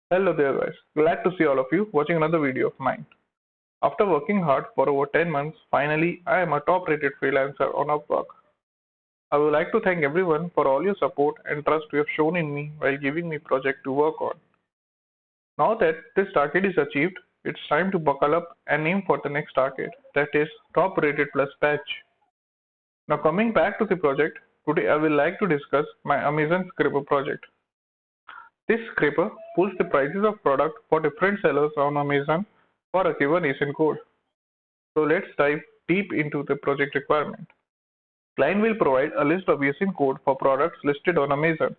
Hello there guys, glad to see all of you watching another video of mine. After working hard for over 10 months, finally I am a top rated freelancer on Upwork. I would like to thank everyone for all your support and trust you have shown in me while giving me project to work on. Now that this target is achieved, it's time to buckle up and aim for the next target, that is top rated plus batch. Now coming back to the project, today I will like to discuss my Amazon Scraper project. This scraper pulls the prices of product for different sellers on Amazon for a given ASIN code. So let's dive deep into the project requirement. Client will provide a list of ASIN code for products listed on Amazon.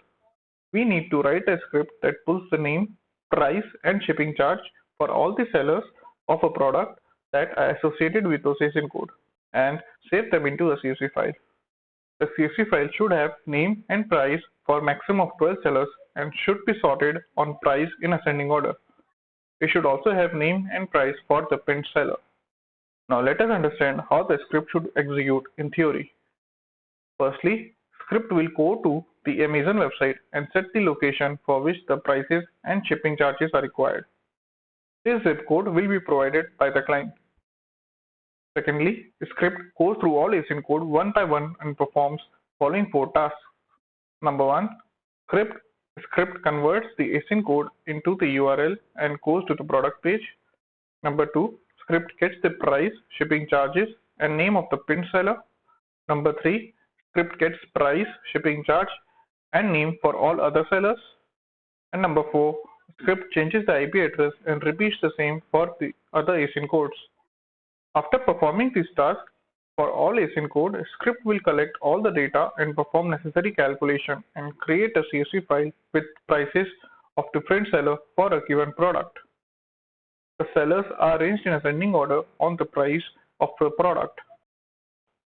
We need to write a script that pulls the name, price, and shipping charge for all the sellers of a product that are associated with those ASIN code and save them into a CSV file. The CSV file should have name and price for maximum of 12 sellers and should be sorted on price in ascending order. We should also have name and price for the pinned seller. Now let us understand how the script should execute in theory. Firstly, script will go to the Amazon website and set the location for which the prices and shipping charges are required. This zip code will be provided by the client. Secondly, the script goes through all ASIN code one by one and performs following 4 tasks. Number 1, script converts the ASIN code into the URL and goes to the product page. Number 2, script gets the price, shipping charges, and name of the pinned seller. Number 3, script gets price, shipping charge, and name for all other sellers. And number 4, script changes the IP address and repeats the same for the other ASIN codes. After performing these tasks for all ASIN code, script will collect all the data and perform necessary calculation and create a CSV file with prices of different sellers for a given product. The sellers are arranged in ascending order on the price of the product.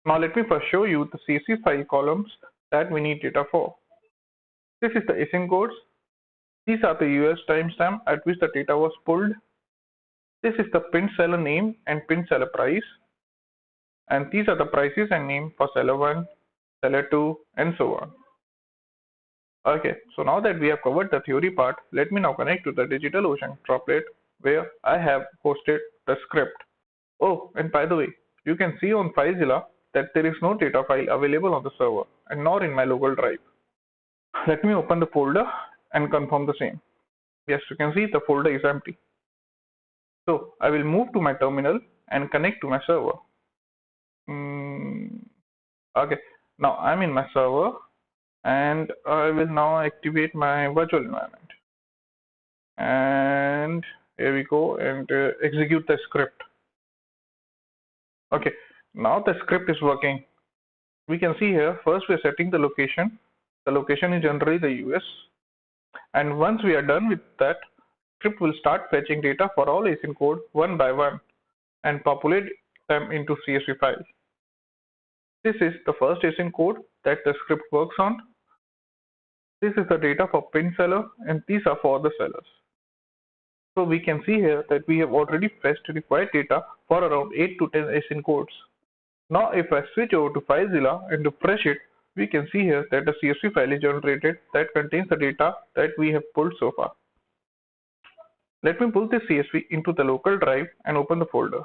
Now let me first show you the CSV file columns that we need data for. This is the ASIN codes. These are the US timestamp at which the data was pulled. This is the pinned seller name and pinned seller price. And these are the prices and name for seller 1, seller 2, and so on. Okay, so now that we have covered the theory part, let me now connect to the DigitalOcean droplet where I have hosted the script. Oh, and by the way, you can see on FileZilla that there is no data file available on the server and nor in my local drive. Let me open the folder and confirm the same. Yes, you can see the folder is empty. So I will move to my terminal and connect to my server. Okay, now I'm in my server and I will now activate my virtual environment. And here we go and execute the script. Okay, now the script is working. We can see here, first we are setting the location. The location is generally the US. And once we are done with that, script will start fetching data for all ASIN code one by one and populate them into CSV files. This is the first ASIN code that the script works on. This is the data for pinned seller and these are for the sellers. So we can see here that we have already fetched required data for around 8 to 10 ASIN codes. Now if I switch over to FileZilla and refresh it, we can see here that a CSV file is generated that contains the data that we have pulled so far. Let me pull this CSV into the local drive and open the folder.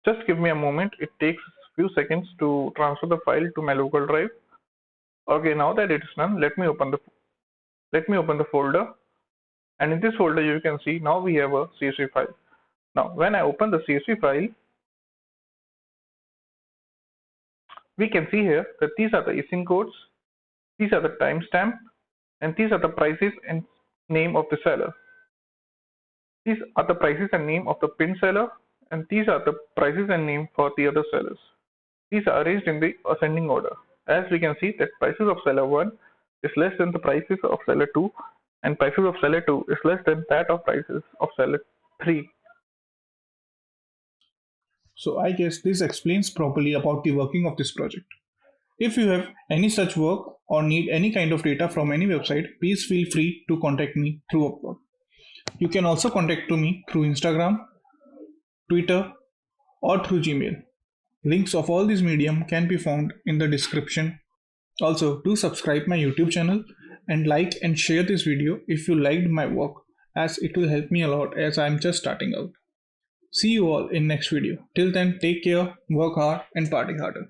Just give me a moment, it takes a few seconds to transfer the file to my local drive. Okay, now that it is done, let me open the folder. And in this folder you can see now we have a CSV file. Now when I open the CSV file, we can see here that these are the ASIN codes, these are the timestamp, and these are the prices and name of the seller. These are the prices and name of the pinned seller, and these are the prices and name for the other sellers. These are arranged in the ascending order. As we can see that prices of seller 1 is less than the prices of seller 2 and prices of seller 2 is less than that of prices of seller 3. So I guess this explains properly about the working of this project. If you have any such work or need any kind of data from any website, please feel free to contact me through Upwork. You can also contact me through Instagram, Twitter, or through Gmail. Links of all these medium can be found in the description Also, do subscribe my YouTube channel and like and share this video if you liked my work, as it will help me a lot as I'm just starting out. See you all in next video. Till then, take care, work hard and party harder.